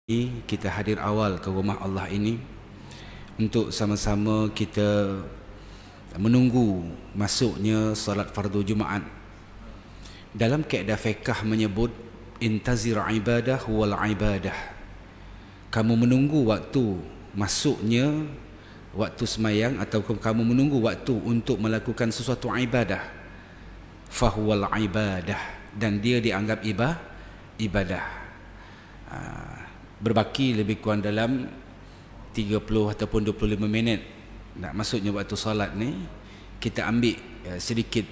Kita hadir awal ke rumah Allah ini untuk sama-sama kita menunggu masuknya solat fardu Jumaat. Dalam kaedah fiqh menyebut intazir ibadah wal ibadah. Kamu menunggu waktu masuknya waktu semayang ataupun kamu menunggu waktu untuk melakukan sesuatu ibadah, fahuwal ibadah, dan dia dianggap ibadah. Berbaki lebih kurang dalam 30 ataupun 25 minit nak masuknya waktu solat ni, kita ambil sedikit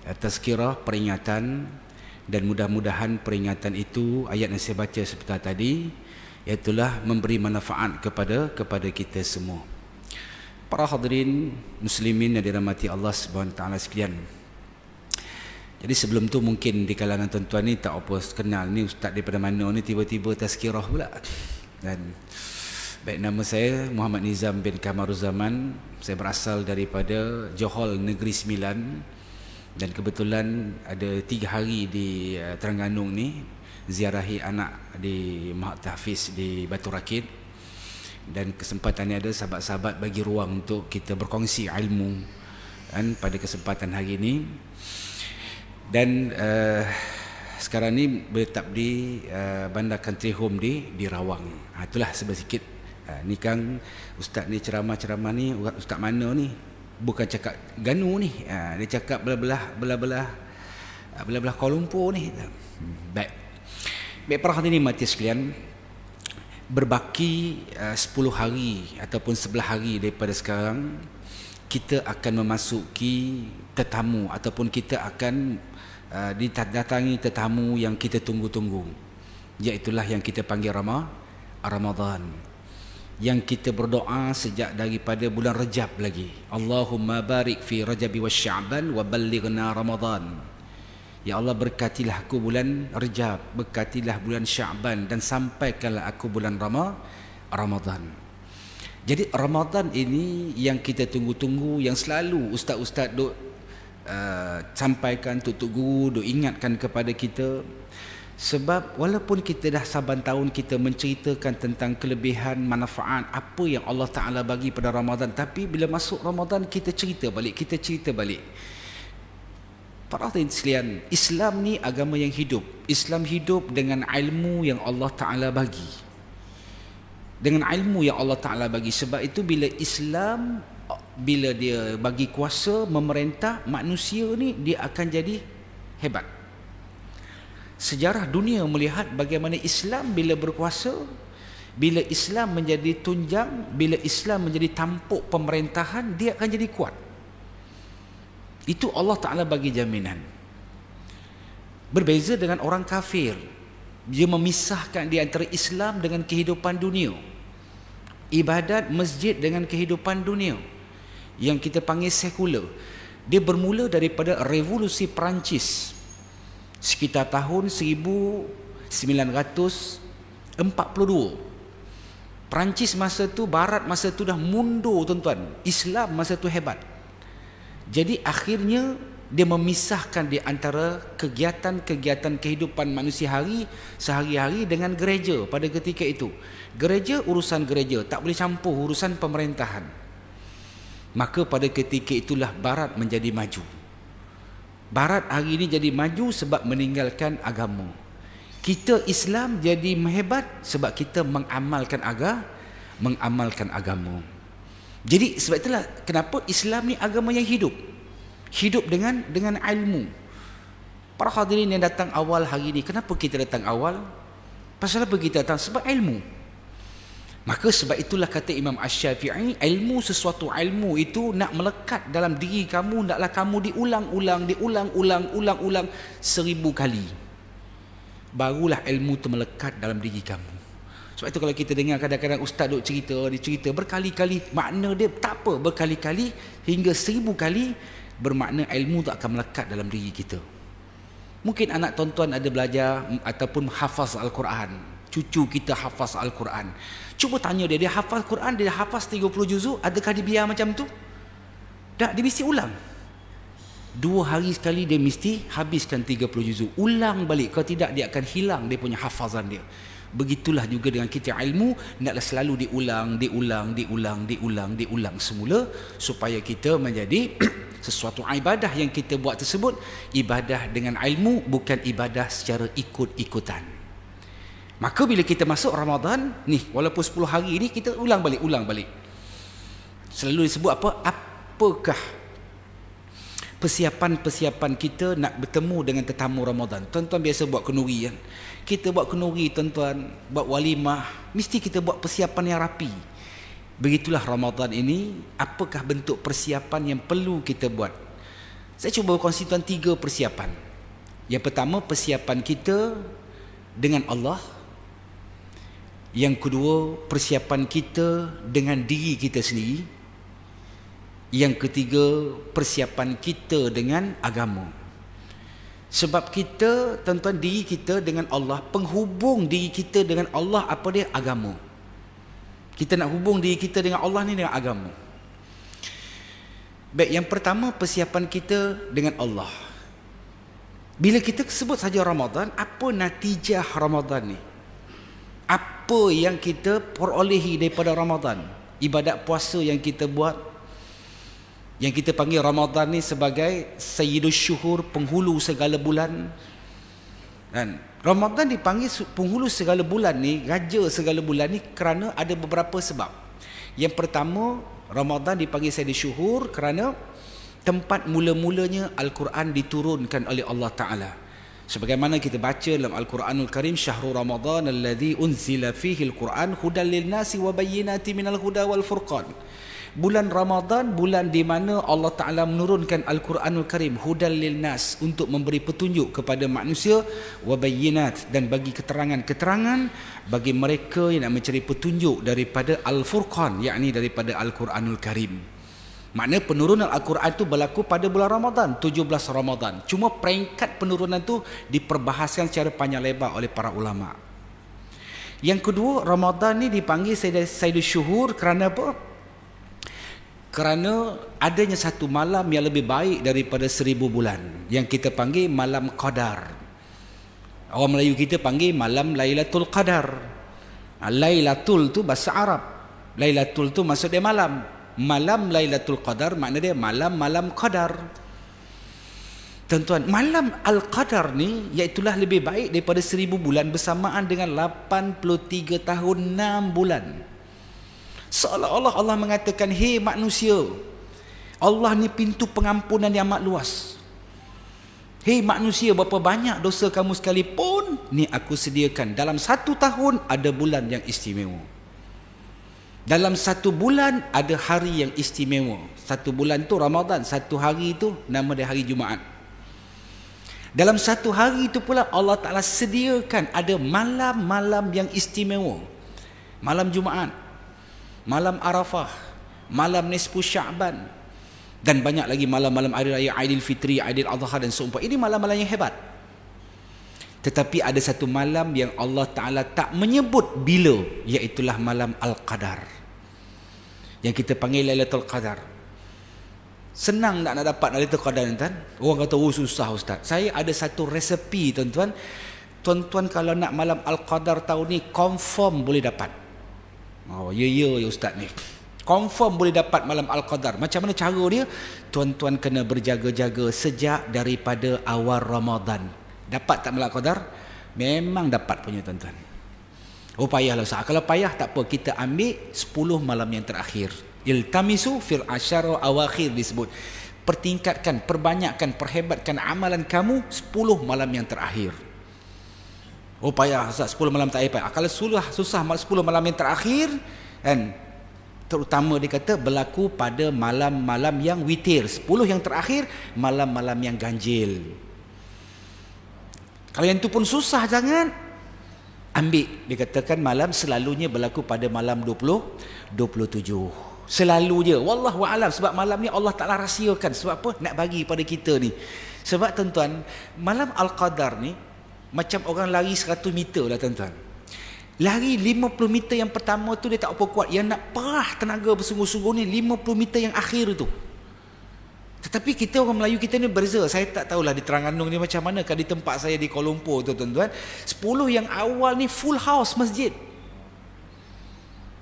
tazkirah, peringatan, dan mudah-mudahan peringatan itu ayat yang saya baca sebentar tadi iaitulah memberi manfaat kepada kita semua. Para hadirin muslimin yang dirahmati Allah Subhanahu Wa Taala sekalian. Jadi sebelum tu mungkin di kalangan tuan-tuan ni tak apa kenal ni ustaz daripada mana ni, tiba-tiba tazkirah pula. Dan baik, nama saya Muhammad Nizam bin Kamaruzaman. Saya berasal daripada Johor Negeri Sembilan, dan kebetulan ada 3 hari di Terengganu ni ziarahi anak di Mahat Tahfiz di Batu Rakit, dan kesempatan ni ada sahabat-sahabat bagi ruang untuk kita berkongsi ilmu kan pada kesempatan hari ini. Dan sekarang ni bertetap di Bandar Country Home di Rawang. Itulah sedikit. Ni Kang ustaz ni ceramah ni ustaz mana ni? Bukan cakap Ganu ni. Dia cakap belah-belah Kuala Lumpur ni. Baik. Baik para hadirin mati sekalian, berbaki 10 hari ataupun 11 hari daripada sekarang kita akan memasuki tetamu ataupun kita akan didatangi tetamu yang kita tunggu-tunggu, iaitulah yang kita panggil Ramadan, yang kita berdoa sejak daripada bulan Rajab lagi. Allahumma barik fi Rajabi wa Sya'ban wa ballighna Ramadan. Ya Allah, berkatilah aku bulan Rajab, berkatilah bulan Sya'ban, dan sampaikanlah aku bulan Ramadan. Jadi Ramadan ini yang kita tunggu-tunggu, yang selalu ustaz-ustaz duk sampaikan, tutup guru duk ingatkan kepada kita. Sebab walaupun kita dah saban tahun kita menceritakan tentang kelebihan, manfaat apa yang Allah Ta'ala bagi pada Ramadan, tapi bila masuk Ramadan kita cerita balik. Para hadirin sekalian, Islam ni agama yang hidup. Islam hidup dengan ilmu yang Allah Ta'ala bagi. Dengan ilmu yang Allah Ta'ala bagi. Sebab itu bila Islam, bila dia bagi kuasa memerintah manusia ni, dia akan jadi hebat. Sejarah dunia melihat bagaimana Islam bila berkuasa, bila Islam menjadi tunjang, bila Islam menjadi tampuk pemerintahan, dia akan jadi kuat. Itu Allah Ta'ala bagi jaminan. Berbeza dengan orang kafir, dia memisahkan di antara Islam dengan kehidupan dunia, ibadat masjid dengan kehidupan dunia, yang kita panggil sekular. Dia bermula daripada revolusi Perancis sekitar tahun 1942. Perancis masa tu, Barat masa tu dah mundur tuan-tuan. Islam masa tu hebat. Jadi akhirnya dia memisahkan di antara kegiatan-kegiatan kehidupan manusia sehari-hari dengan gereja pada ketika itu. Gereja, urusan gereja, tak boleh campur urusan pemerintahan. Maka pada ketika itulah Barat menjadi maju. Barat hari ini jadi maju sebab meninggalkan agama. Kita Islam jadi hebat sebab kita mengamalkan agama. Jadi sebab itulah kenapa Islam ni agama yang hidup. Hidup dengan ilmu. Para hadirin yang datang awal hari ini, kenapa kita datang awal? Pasal apa kita datang? Sebab ilmu. Maka sebab itulah kata Imam Asy-Syafi'i, ilmu, sesuatu ilmu itu nak melekat dalam diri kamu, naklah kamu diulang-ulang 1000 kali. Barulah ilmu itu melekat dalam diri kamu. Sebab itu kalau kita dengar kadang-kadang ustaz duk cerita berkali-kali, makna dia tak apa, berkali-kali hingga 1000 kali, bermakna ilmu tu akan melekat dalam diri kita. Mungkin anak tuan-tuan ada belajar ataupun hafaz Al-Quran, cucu kita hafaz Al-Quran. Cuba tanya dia hafaz Quran, dia hafaz 30 juzuk, adakah dia biar macam tu? Tak, dia mesti ulang. 2 hari sekali dia mesti habiskan 30 juzuk. Ulang balik, kalau tidak dia akan hilang dia punya hafazan dia. Begitulah juga dengan kita ilmu, naklah selalu diulang semula supaya kita menjadi sesuatu ibadah yang kita buat tersebut ibadah dengan ilmu, bukan ibadah secara ikut-ikutan. Maka bila kita masuk Ramadan ni, walaupun 10 hari ni kita ulang balik. Selalu disebut apa? Apakah persiapan kita nak bertemu dengan tetamu Ramadan? Tuan-tuan biasa buat kenduri kan? Kita buat kenduri tuan-tuan, buat walimah, mesti kita buat persiapan yang rapi. Begitulah Ramadan ini, apakah bentuk persiapan yang perlu kita buat? Saya cuba berkongsi tuan 3 persiapan. Yang pertama, persiapan kita dengan Allah. Yang kedua, persiapan kita dengan diri kita sendiri. Yang ketiga, persiapan kita dengan agama. Sebab kita, tuan-tuan, diri kita dengan Allah, penghubung diri kita dengan Allah apa dia? Agama. Kita nak hubung diri kita dengan Allah ni dengan agama. Baik, yang pertama persiapan kita dengan Allah. Bila kita sebut saja Ramadan, apa natijah Ramadan ni? Apa yang kita perolehi daripada Ramadan? Ibadat puasa yang kita buat, yang kita panggil Ramadan ni sebagai Sayyidus Syuhur, penghulu segala bulan. Dan Ramadan dipanggil penghulu segala bulan ni, raja segala bulan ni, kerana ada beberapa sebab. Yang pertama, Ramadan dipanggil Sayyidus Syuhur kerana tempat mula-mulanya Al-Quran diturunkan oleh Allah Ta'ala. Sebagaimana kita baca dalam Al-Quranul Karim, Syahrul Ramadan alladhi unzila fihi Al-Quran hudan lil nasi wa bayyinati minal huda wal furqan. Bulan Ramadan, bulan di mana Allah Ta'ala menurunkan Al-Quranul Karim, hudan lil nas, untuk memberi petunjuk kepada manusia, wabayinat, dan bagi keterangan-keterangan bagi mereka yang nak mencari petunjuk daripada Al-Furqan, yakni daripada Al-Quranul Karim. Makna penurunan Al-Quran itu berlaku pada bulan Ramadan, 17 Ramadan. Cuma peringkat penurunan itu diperbahaskan secara panjang lebar oleh para ulama. Yang kedua, Ramadan ni dipanggil Sayyidus Syuhur kerana apa? Kerana adanya satu malam yang lebih baik daripada 1000 bulan, yang kita panggil malam Qadar. Orang Melayu kita panggil malam Lailatul Qadar. Lailatul tu bahasa Arab, Lailatul tu maksud dia malam. Malam Lailatul Qadar makna dia malam-malam Qadar. Tuan-tuan, malam Al-Qadar ni iaitulah lebih baik daripada 1000 bulan, bersamaan dengan 83 tahun 6 bulan. Seolah-olah Allah mengatakan, hei manusia, Allah ni pintu pengampunan yang amat luas. Hei manusia, berapa banyak dosa kamu sekalipun, ni aku sediakan. Dalam 1 tahun ada bulan yang istimewa. Dalam 1 bulan ada hari yang istimewa. 1 bulan tu Ramadan, 1 hari tu nama dia hari Jumaat. Dalam 1 hari itu pula Allah Ta'ala sediakan ada malam-malam yang istimewa. Malam Jumaat, malam Arafah, malam Nisfu Sya'ban, dan banyak lagi malam-malam hari raya Aidilfitri, Aidil Adha dan seumpama. Ini malam-malam yang hebat. Tetapi ada satu malam yang Allah Ta'ala tak menyebut bila, iaitulah malam Al-Qadar, yang kita panggil Lailatul Qadar. Senang nak dapat Lailatul Qadar, tuan-tuan? Orang kata, oh susah Ustaz. Saya ada satu resepi, tuan-tuan. Tuan-tuan kalau nak malam Al-Qadar tahun ni, confirm boleh dapat. Oh, ya Ustaz ni. Confirm boleh dapat malam Al-Qadar. Macam mana cara dia? Tuan-tuan kena berjaga-jaga sejak daripada awal Ramadan. Dapat tak malam Al-Qadar? Memang dapat punya, tuan-tuan. Oh payahlah Ustaz. Kalau payah tak apa, kita ambil 10 malam yang terakhir. Iltamisu fil asyara awakhir disebut. Pertingkatkan, perbanyakkan, perhebatkan amalan kamu 10 malam yang terakhir. Oh payah Ustaz, 10 malam tak payah. Kalau susah 10 malam yang terakhir, kan, terutama dia kata berlaku pada malam-malam yang witir. 10 yang terakhir malam-malam yang ganjil. Kalau yang tu pun susah, jangan ambil. Dia katakan malam selalunya berlaku pada malam 27. Selalu je, wallahu a'lam. Sebab malam ni Allah Ta'ala rahsiakan. Sebab apa? Nak bagi pada kita ni. Sebab tuan-tuan, malam Al-Qadar ni macam orang lari 100 meter lah, tuan-tuan. Lari 50 meter yang pertama tu dia tak apa kuat. Yang nak perah tenaga bersungguh-sungguh ni 50 meter yang akhir tu. Tetapi kita orang Melayu kita ni berbeza. Saya tak tahulah di Terengganu ni macam mana, kan di tempat saya di Kuala Lumpur tu tuan-tuan, 10 yang awal ni full house masjid,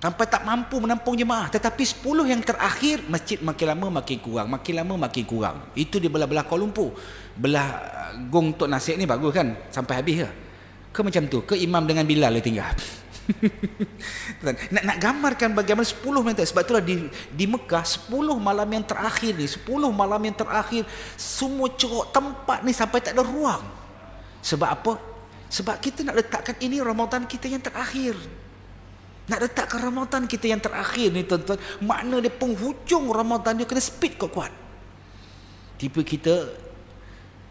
sampai tak mampu menampung jemaah. Tetapi 10 yang terakhir masjid makin lama makin kurang, makin lama makin kurang. Itu di belah-belah Kuala Lumpur. Belah Gong Tok Nasik ni bagus kan, sampai habis ke macam tu, ke imam dengan Bilal dia tinggal. nak gambarkan bagaimana 10 minit. Sebab itulah di Mekah 10 malam yang terakhir ni, 10 malam yang terakhir semua ceruk tempat ni sampai tak ada ruang. Sebab apa? Sebab kita nak letakkan ini Ramadan kita yang terakhir. Nak letakkan Ramadan kita yang terakhir ni tuan-tuan, makna dia penghujung Ramadan dia kena speed kuat-kuat. Tipe kita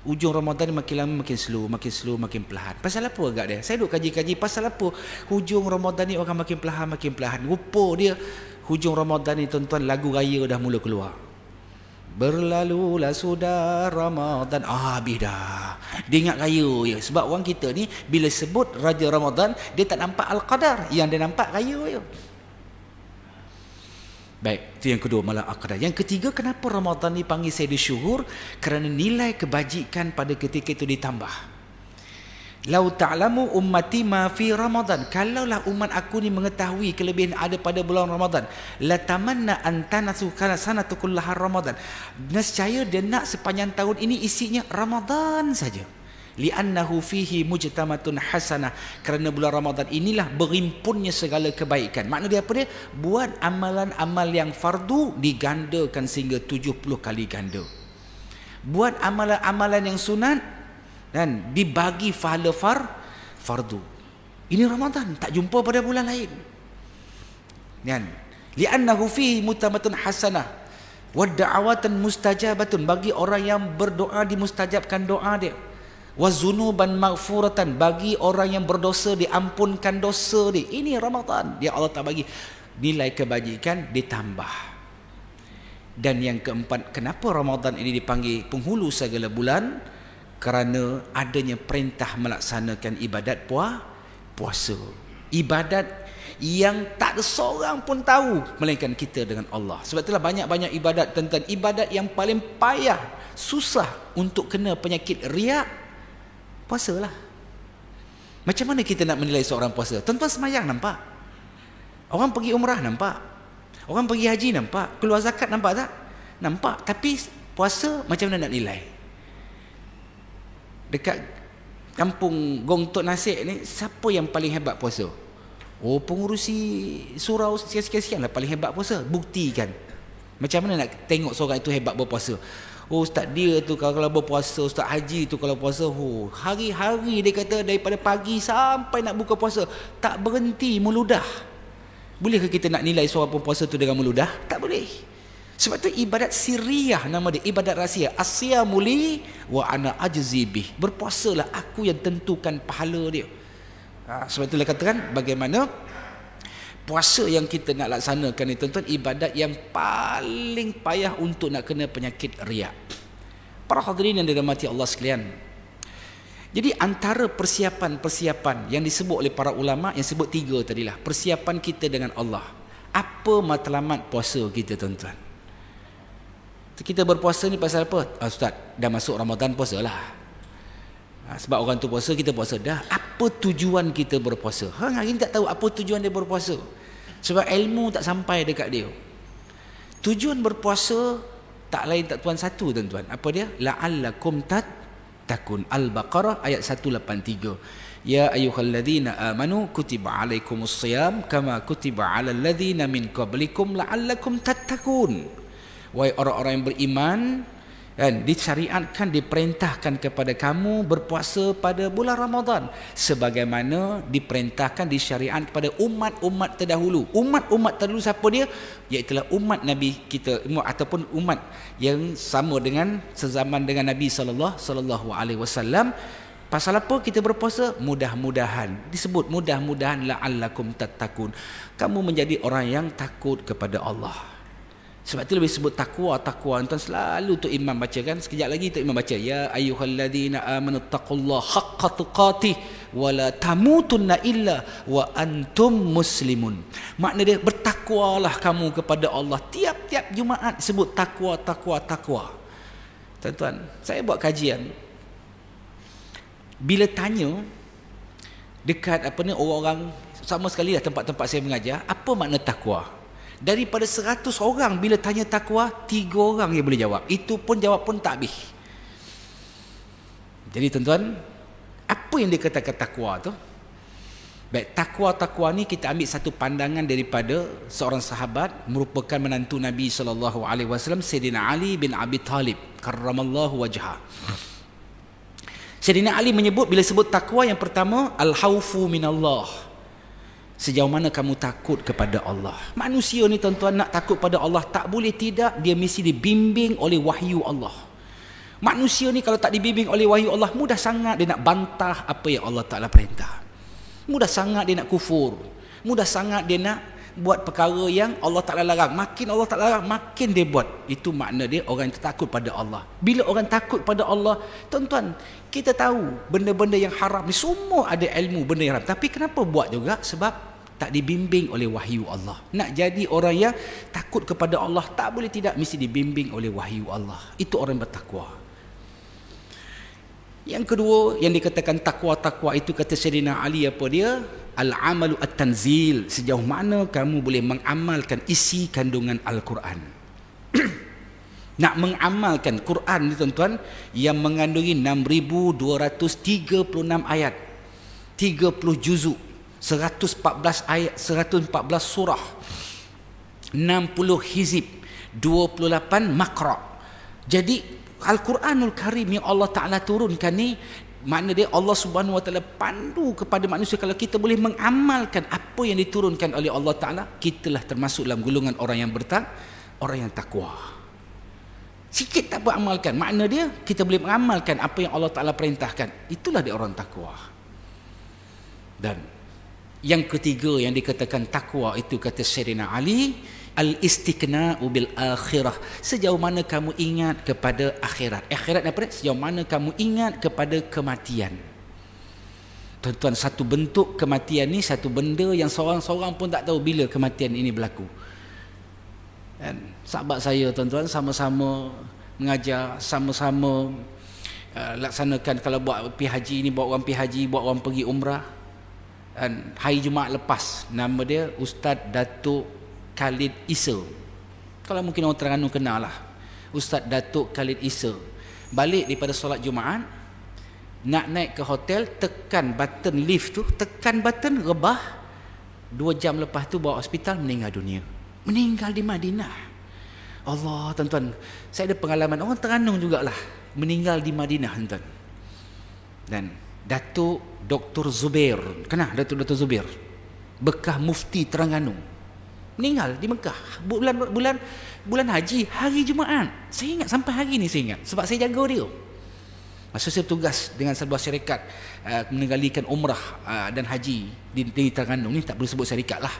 ujung Ramadan ni makin lama makin slow, makin perlahan. Pasal apa agak dia? Saya duk kaji-kaji pasal apa hujung Ramadan ni orang makin perlahan. Rupa dia hujung Ramadan ni tuan-tuan, lagu raya dah mula keluar. Berlalulah sudah Ramadan. Habis dah. Dia ingat raya je. Sebab orang kita ni bila sebut Raja Ramadan, dia tak nampak Al-Qadar, yang dia nampak raya je. Baik, itu yang kedua, malam Al-Qadar. Yang ketiga, kenapa Ramadan ni panggil Sayyidul Syuhur? Kerana nilai kebajikan pada ketika itu ditambah. Lau ta'lamu ummati ma fi Ramadan. Kalaulah umat aku ni mengetahui kelebihan ada pada bulan Ramadan, la tamanna an tanasu kana sanatu kullaha Ramadan. Nescaya dia nak sepanjang tahun ini isinya Ramadan saja. Li'annahu fihi mujtamatun hasanah. Kerana bulan Ramadan inilah berimpunnya segala kebaikan. Makna dia apa dia? Buat amalan-amal yang fardu digandakan sehingga 70 kali ganda. Buat amalan-amalan yang sunat dan dibagi pahala fardu. Ini Ramadan, tak jumpa pada bulan lain. Kan? Li'annahu fihi mujtamatun hasanah wa da'awatan mustajabatun. Bagi orang yang berdoa dimustajabkan doa dia. Wazunuban maghfuratan, bagi orang yang berdosa diampunkan dosa dia. Ini Ramadan, dia Allah tak bagi nilai kebajikan ditambah. Dan yang keempat, kenapa Ramadan ini dipanggil penghulu segala bulan? Kerana adanya perintah melaksanakan ibadat puasa. Ibadat yang tak ada seorang pun tahu melainkan kita dengan Allah. Sebab itulah banyak-banyak ibadat, tentang ibadat yang paling payah, susah untuk kena penyakit riak, puasalah. Macam mana kita nak menilai seorang puasa? Tuan-tuan semayang nampak, orang pergi umrah nampak, orang pergi haji nampak, keluar zakat nampak tak? Nampak. Tapi puasa macam mana nak nilai? Dekat kampung Gong Tok Nasik ni, siapa yang paling hebat puasa? Oh, pengurusi surau sekian-sekian lah paling hebat puasa. Buktikan. Macam mana nak tengok seorang itu hebat berpuasa? Oh, ustaz dia tu kalau berpuasa, ustaz haji tu kalau puasa, hari-hari dia kata daripada pagi sampai nak buka puasa, tak berhenti meludah. Bolehkah kita nak nilai seorang berpuasa tu dengan meludah? Tak boleh. Sebab tu ibadat sirriyah nama dia, ibadat rahsia. Asyamu li wa ana ajzi bih. Berpuasalah, aku yang tentukan pahala dia. Sebab itulah katakan bagaimana puasa yang kita nak laksanakan ni tuan-tuan, ibadat yang paling payah untuk nak kena penyakit riak. Para hadirin yang dirahmati Allah sekalian, jadi antara persiapan-persiapan yang disebut oleh para ulama, yang sebut 3 tadilah, persiapan kita dengan Allah. Apa matlamat puasa kita tuan-tuan? Kita berpuasa ni pasal apa? Ustaz, dah masuk Ramadan, puasalah. Sebab orang tu puasa, kita puasa dah. Apa tujuan kita berpuasa? Hari ni tak tahu apa tujuan dia berpuasa. Sebab ilmu tak sampai dekat dia. Tujuan berpuasa tak lain tak tuan satu tuan-tuan. Apa dia? La'allakum tattaqun. Al-Baqarah ayat 183. Ya ayyuhalladzina amanu kutiba alaikumusshiyam kama kutiba alal ladzina min qablikum la'allakum tattaqun. Wahai orang-orang yang beriman, kan, disyariatkan, diperintahkan kepada kamu berpuasa pada bulan Ramadan sebagaimana diperintahkan, disyariatkan kepada umat-umat terdahulu. Umat-umat terdahulu siapa dia? Iaitulah umat Nabi kita, ataupun umat yang sama dengan sezaman dengan Nabi sallallahu alaihi wasallam. Pasal apa kita berpuasa? Mudah-mudahan. Disebut mudah-mudahan la'allakum tattaqun. Kamu menjadi orang yang takut kepada Allah. Sebab itu lebih sebut takwa. Tuan selalu tu imam baca kan. Sekejap lagi tu imam baca, ya ayyuhalladzina amanu taqullaha haqqa tuqatih wa la tamutunna illa wa antum muslimun. Makna dia, bertakwalah kamu kepada Allah. Tiap-tiap Jumaat sebut takwa. Tuan-tuan, saya buat kajian. Bila tanya dekat orang-orang, sama sekali lah tempat-tempat saya mengajar, apa makna takwa? Daripada 100 orang bila tanya takwa, 3 orang yang boleh jawab. Itu pun jawab pun tak habis. Jadi tuan-tuan, apa yang dikatakan takwa tu? Baik, takwa ni kita ambil satu pandangan daripada seorang sahabat merupakan menantu Nabi SAW, Sayyidina Ali bin Abi Talib karramallahu wajhah. Sayyidina Ali menyebut, bila sebut takwa, yang pertama al-khaufu minallah. Sejauh mana kamu takut kepada Allah. Manusia ni tuan-tuan nak takut pada Allah, tak boleh tidak, dia mesti dibimbing oleh wahyu Allah. Manusia ni kalau tak dibimbing oleh wahyu Allah, mudah sangat dia nak bantah apa yang Allah Ta'ala perintah. Mudah sangat dia nak kufur. Mudah sangat dia nak buat perkara yang Allah Ta'ala larang. Makin Allah Ta'ala larang, makin dia buat. Itu makna dia orang yang takut pada Allah. Bila orang takut pada Allah, tuan-tuan, kita tahu benda-benda yang haram ni semua ada ilmu benda yang haram. Tapi kenapa buat juga? Sebab tak dibimbing oleh wahyu Allah. Nak jadi orang yang takut kepada Allah, tak boleh tidak mesti dibimbing oleh wahyu Allah. Itu orang bertakwa. Yang kedua yang dikatakan takwa itu, kata Sayyidina Ali, apa dia? Al-amalu at-tanzil. Sejauh mana kamu boleh mengamalkan isi kandungan Al-Quran. Nak mengamalkan Quran ni tuan-tuan, yang mengandungi 6,236 ayat, 30 juzuk, 114 ayat, 114 surah, 60 hizib, 28 makra. Jadi Al-Quranul Karim yang Allah Ta'ala turunkan ni, makna dia Allah Subhanahu Wa Ta'ala pandu kepada manusia. Kalau kita boleh mengamalkan apa yang diturunkan oleh Allah Ta'ala, kitalah termasuk dalam golongan orang yang orang yang takwa. Sikit tak beramalkan, makna dia kita boleh mengamalkan apa yang Allah Ta'ala perintahkan. Itulah dia orang takwa. Dan yang ketiga yang dikatakan takwa itu, kata Sayyidina Ali, al-istiqna'u bil akhirah. Sejauh mana kamu ingat kepada akhirat. Akhirat apa? Sejauh mana kamu ingat kepada kematian. Tuan-tuan, satu bentuk kematian ni satu benda yang seorang-seorang pun tak tahu bila kematian ini berlaku. Dan sahabat saya tuan-tuan sama-sama mengajar, sama-sama laksanakan, kalau buat pergi haji ni, buat orang pergi haji, buat orang pergi umrah. Dan hari Jumaat lepas, nama dia Ustaz Datuk Khalid Isa. Kalau mungkin orang Terengganu kenal lah, Ustaz Datuk Khalid Isa. Balik daripada solat Jumaat, nak naik ke hotel, tekan button lift tu, tekan button, rebah. 2 jam lepas tu bawa hospital, meninggal dunia. Meninggal di Madinah. Allah, tuan-tuan, saya ada pengalaman, orang Terengganu jugalah, meninggal di Madinah, tuan-tuan. Dan Datuk Dr. Zubair, kenal Datuk Dr. Zubair, bekas mufti Terengganu, meninggal di Mekah bulan haji, hari Jumaat. Saya ingat sampai hari ni, saya ingat, sebab saya jaga dia. Masa saya tugas dengan sebuah syarikat menegalikan umrah dan haji di Terengganu ni, tak perlu sebut syarikat lah.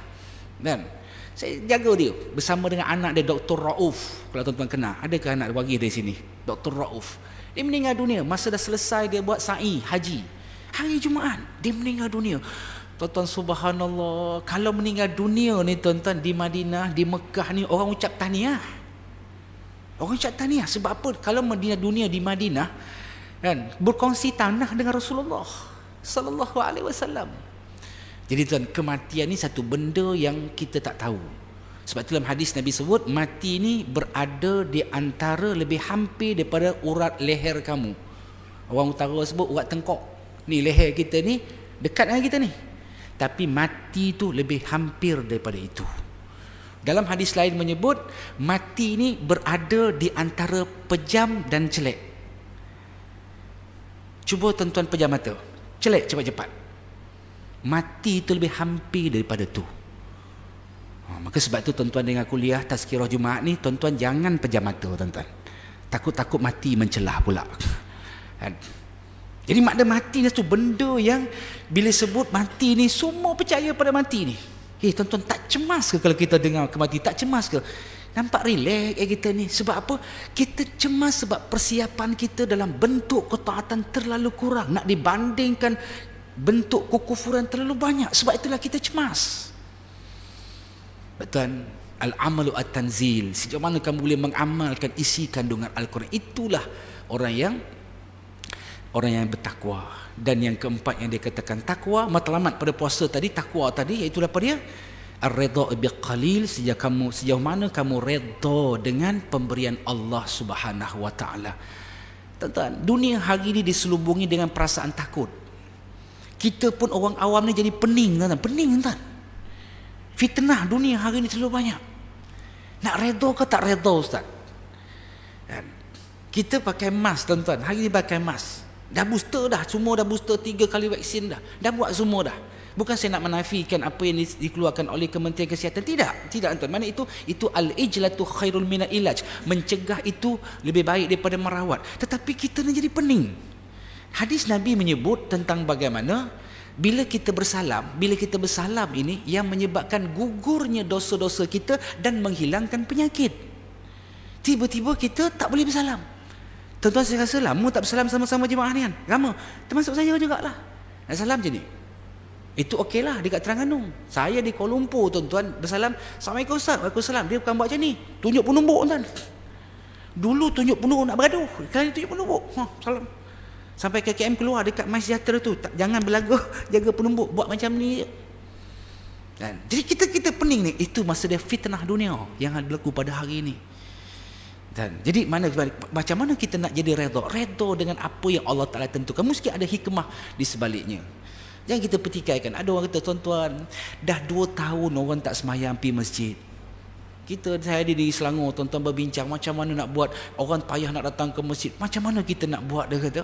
Dan saya jaga dia bersama dengan anak dia, Dr. Rauf. Kalau tuan-tuan kenal, adakah anak waris dari sini? Dr. Rauf. Dia meninggal dunia masa dah selesai dia buat sa'i haji. Hari Jumaat dia meninggal dunia. Tuan-tuan, subhanallah, kalau meninggal dunia ni tuan-tuan di Madinah, di Mekah ni, orang ucap tahniah. Orang ucap tahniah. Sebab apa? Kalau meninggal dunia di Madinah, kan, berkongsi tanah dengan Rasulullah sallallahu alaihi wasallam. Jadi tuan, kematian ni satu benda yang kita tak tahu. Sebab tu dalam hadis Nabi sebut, mati ni berada di antara, lebih hampir daripada urat leher kamu. Orang utara sebut urat tengkok. Ni leher kita ni dekat dengan kita ni. Tapi mati tu lebih hampir daripada itu. Dalam hadis lain menyebut, mati ni berada di antara pejam dan celek. Cuba tuan-tuan pejam mata, celek cepat-cepat. Mati itu lebih hampir daripada tu. Maka sebab tu tuan-tuan dengan kuliah Tazkirah Jumaat ni, tuan-tuan jangan pejam mata tuan-tuan. Takut-takut mati mencelah pula. Jadi makna mati ni satu benda yang bila sebut mati ni, semua percaya pada mati ni. Tuan-tuan, tak cemas ke kalau kita dengar kematian? Tak cemas ke? Nampak relax kita ni. Sebab apa? Kita cemas sebab persiapan kita dalam bentuk ketaatan terlalu kurang, nak dibandingkan bentuk kekufuran terlalu banyak. Sebab itulah kita cemas. Betul. Al-amalu at-tanzil. Sejauh mana kamu boleh mengamalkan isi kandungan Al-Quran. Itulah orang yang bertakwa. Dan yang keempat yang dia katakan takwa, matlamat pada puasa tadi, takwa tadi, iaitu apa dia? Ar-ridha biqalil, sejauh mana kamu redha dengan pemberian Allah Subhanahu wa taala. Tuan-tuan, dunia hari ini diselubungi dengan perasaan takut. Kita pun orang awam ni jadi pening, tuan-tuan. Pening, tuan-tuan. Fitnah dunia hari ini terlalu banyak. Nak redha ke tak redha, ustaz? Dan kita pakai mask, tuan-tuan. Hari ini pakai mask. Dah booster dah, semua dah booster 3 kali vaksin dah. Dah buat semua dah. Bukan saya nak menafikan apa yang dikeluarkan oleh Kementerian Kesihatan. Tidak, tuan. Mana itu al-ijlatu khairul minal ilaj. Mencegah itu lebih baik daripada merawat. Tetapi kita ni jadi pening. Hadis Nabi menyebut tentang bagaimana bila kita bersalam ini yang menyebabkan gugurnya dosa-dosa kita dan menghilangkan penyakit. Tiba-tiba kita tak boleh bersalam. Tuan-tuan, saya rasa lama tak bersalam sama-sama jemaah ni kan. Lama. Termasuk saya jugalah. Nak salam je ni. Itu okeylah dekat Terengganu. Saya di Kuala Lumpur, tuan-tuan, bersalam, "Assalamualaikum Ustaz." "Waalaikumsalam." Dia bukan buat macam ni. Tunjuk penumbuk, tuan. Dulu tunjuk penumbuk nak bergaduh. Kali tunjuk penumbuk. Salam. Sampai KKM keluar dekat MySejahtera tu. Jangan berlagu, jaga penumbuk. Buat macam ni. Dan jadi kita pening ni. Itu masa dia fitnah dunia yang berlaku pada hari ini. Dan jadi macam mana kita nak jadi redha? Redha dengan apa yang Allah Ta'ala tentukan. Mesti ada hikmah di sebaliknya. Jangan kita petikaikan. Ada orang kata, tuan-tuan, dah 2 tahun orang tak semayang pergi masjid. Saya ada di Selangor, tuan-tuan, berbincang macam mana nak buat. Orang payah nak datang ke masjid. Macam mana kita nak buat, dia kata.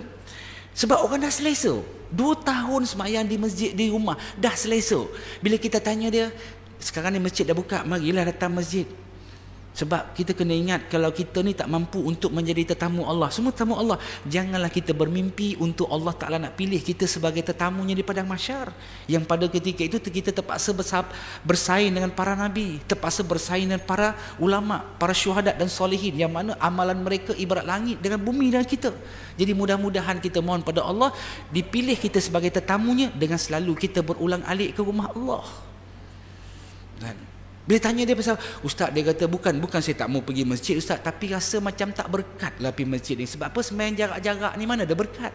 Sebab orang dah selesa. 2 tahun semayang di masjid, di rumah, dah selesa. Bila kita tanya dia, sekarang ni masjid dah buka, marilah datang masjid. Sebab kita kena ingat, kalau kita ni tak mampu untuk menjadi tetamu Allah, semua tetamu Allah, janganlah kita bermimpi untuk Allah Ta'ala nak pilih kita sebagai tetamunya di padang mahsyar. Yang pada ketika itu kita terpaksa bersaing dengan para nabi, terpaksa bersaing dengan para ulama, para syuhada dan solehin, yang mana amalan mereka ibarat langit dengan bumi dan kita. Jadi mudah-mudahan kita mohon pada Allah dipilih kita sebagai tetamunya dengan selalu kita berulang alik ke rumah Allah. Dan bila tanya dia pasal, "Ustaz," dia kata, bukan saya tak mau pergi masjid, Ustaz, tapi rasa macam tak berkat lah pergi masjid ni. Sebab apa? Sembahyang jarak-jarak ni mana ada berkat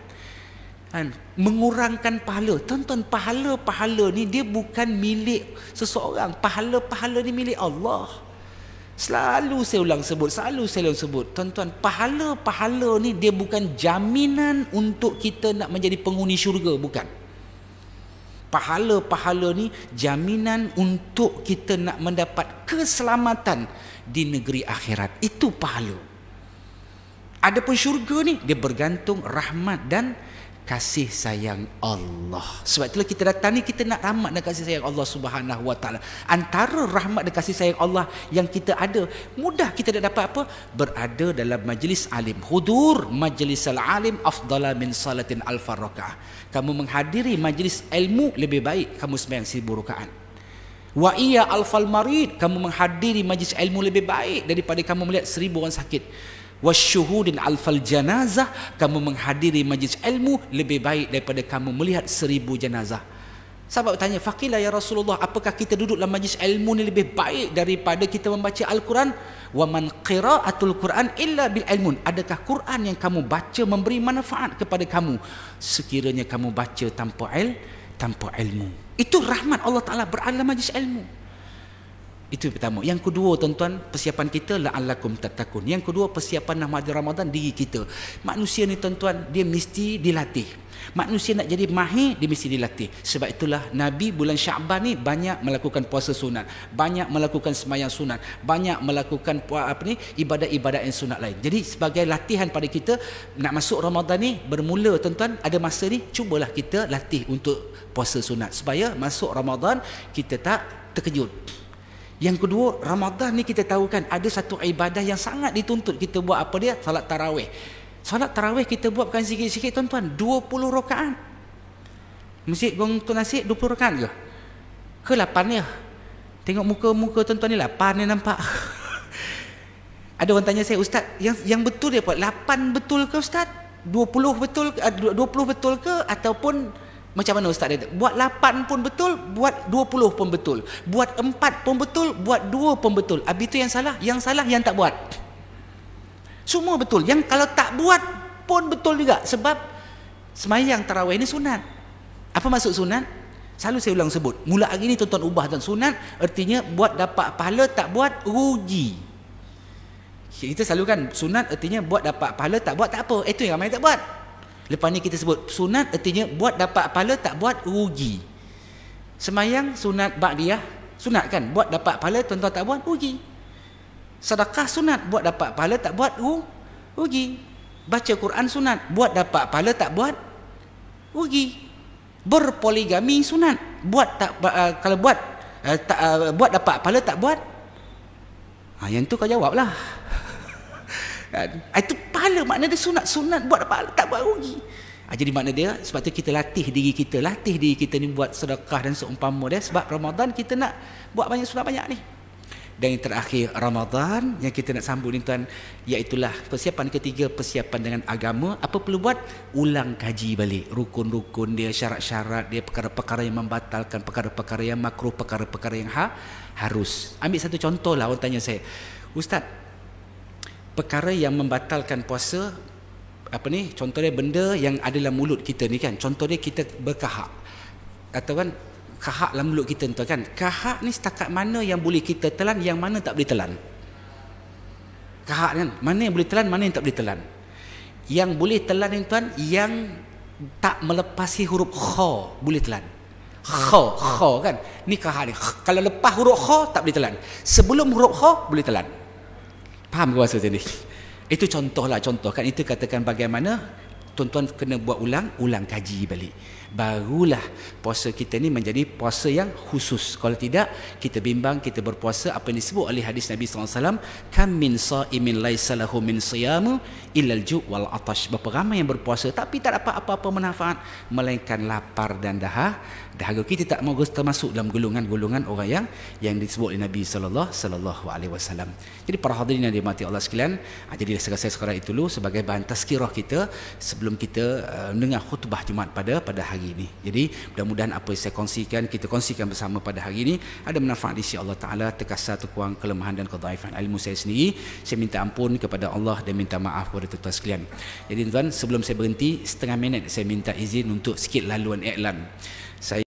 kan? Mengurangkan pahala. Tuan-tuan, pahala ni dia bukan milik seseorang. Pahala ni milik Allah. Selalu saya ulang sebut, tuan-tuan, pahala ni dia bukan jaminan untuk kita nak menjadi penghuni syurga, bukan. Pahala ni jaminan untuk kita nak mendapat keselamatan di negeri akhirat. Itu pahala. Adapun syurga ni dia bergantung rahmat dan kasih sayang Allah. Sebab itulah kita datang ni, kita nak rahmat dan kasih sayang Allah Subhanahu wa taala. Antara rahmat dan kasih sayang Allah yang kita ada, mudah kita nak dapat apa? Berada dalam majlis alim. Hudur majlisal alim afdala min salatin alfar rakaah. Kamu menghadiri majlis ilmu lebih baik kamu sembahyang 1000 rakaat. Wa iya alfal marid, kamu menghadiri majlis ilmu lebih baik daripada kamu melihat 1000 orang sakit. Wasyuhudin alfal janazah, kamu menghadiri majlis ilmu lebih baik daripada kamu melihat 1000 jenazah. Sahabat bertanya, "Faqila ya Rasulullah, apakah kita duduk dalam majlis ilmu ni lebih baik daripada kita membaca Al-Quran?" "Wa man qira'atul Quran illa bil ilmun." Adakah Quran yang kamu baca memberi manfaat kepada kamu sekiranya kamu baca tanpa ilmu? Itu rahmat Allah Ta'ala berada dalam majlis ilmu. Itu yang pertama. Yang kedua, tuan-tuan, persiapan kita la'allakum tattaqun. Yang kedua, persiapan Ramadan diri kita. Manusia ni, tuan-tuan, dia mesti dilatih. Manusia nak jadi mahir, dia mesti dilatih. Sebab itulah Nabi bulan Sya'ban ni banyak melakukan puasa sunat, banyak melakukan sembahyang sunat, banyak melakukan ibadat-ibadat yang sunat lain. Jadi sebagai latihan pada kita nak masuk Ramadan ni, bermula, tuan-tuan, ada masa ni cubalah kita latih untuk puasa sunat supaya masuk Ramadan kita tak terkejut. Yang kedua, Ramadan ni kita tahu kan ada satu ibadah yang sangat dituntut kita buat, apa dia? Salat tarawih. Salat tarawih kita buat bukan sikit-sikit, tuan-tuan, 20 rakaat. Masjid Gong Tun Nasib 20 rakaat ke 8 ya? Tengok muka-muka tuan-tuan ni 8 ni nampak. Ada orang tanya saya, "Ustaz, yang betul dia apa? 8 betul ke Ustaz? 20 betul ke ataupun macam mana Ustaz dia? Buat 8 pun betul, buat 20 pun betul. Buat 4 pun betul, buat 2 pun betul." Habis itu yang salah yang tak buat. Semua betul. Yang kalau tak buat, pun betul juga, sebab semayang tarawih ni sunat. Apa maksud sunat? Selalu saya ulang sebut, mula hari ni tuan-tuan ubah dan sunat artinya buat dapat pahala, tak buat rugi. Kita selalu kan sunat artinya buat dapat pahala, tak buat tak apa. Itu yang ramai tak buat. Lepas ni kita sebut sunat artinya buat dapat pahala, tak buat rugi. Semayang sunat ba'diyah, sunat kan, buat dapat pahala, tuan-tuan tak buat rugi. Sedekah sunat, buat dapat pahala, tak buat rugi. Baca Quran sunat, buat dapat pahala, tak buat rugi. Berpoligami sunat, buat tak kalau buat buat dapat pahala, tak buat. Yang tu kau jawablah. Itu pahala, makna dia sunat buat dapat pahala, tak buat rugi. Jadi makna dia, sebab tu kita latih diri kita ni buat sedekah dan seumpama dia, sebab Ramadan kita nak buat banyak sunat banyak ni. Dan yang terakhir, Ramadan yang kita nak sambung ni tuan, iaitulah persiapan ketiga, persiapan dengan agama. Apa perlu buat? Ulang kaji balik rukun-rukun dia, syarat-syarat dia, perkara-perkara yang membatalkan, perkara-perkara yang makruh, perkara-perkara yang harus. Ambil satu contoh lah, orang tanya saya, Ustaz, perkara yang membatalkan puasa, apa ni, contoh dia benda yang ada dalam mulut kita ni kan, contoh dia kita berkahak, atau kan kahak dalam mulut kita tuan kan. Kahak ni setakat mana yang boleh kita telan, yang mana tak boleh telan. Kahak kan, mana yang boleh telan, mana yang tak boleh telan. Yang boleh telan ni tuan, yang tak melepasi huruf kha boleh telan. Kha kan, ni kahak ni. Kalau lepas huruf kha tak boleh telan, sebelum huruf kha boleh telan. Faham ke maksud ni? Itu contoh kan. Itu katakan bagaimana tuan-tuan kena buat ulang kaji balik. Barulah puasa kita ni menjadi puasa yang khusus. Kalau tidak, kita bimbang, kita berpuasa apa yang disebut oleh hadis Nabi SAW, kam min sa'imin laisa lahu min siyamu illal ju' wal atash. Berapa ramai yang berpuasa tapi tak dapat apa-apa manfaat melainkan lapar dan dahaga. Kita tak mahu termasuk dalam golongan orang yang disebut oleh Nabi sallallahu alaihi wasallam. Jadi para hadirin yang dirahmati Allah sekalian, jadi saya rasa sekarang itu dulu sebagai bahan tazkirah kita sebelum kita mendengar khutbah Jumaat pada hari ini. Jadi mudah-mudahan apa yang saya kongsikan, kita kongsikan bersama pada hari ini ada manfaat insya Allah Ta'ala, terkasar terkurang kelemahan dan kedhaifan ilmu saya sendiri. Saya minta ampun kepada Allah dan minta maaf kepada tuan-tuan sekalian. Jadi tuan, sebelum saya berhenti setengah minit, saya minta izin untuk sikit laluan iklan. Saya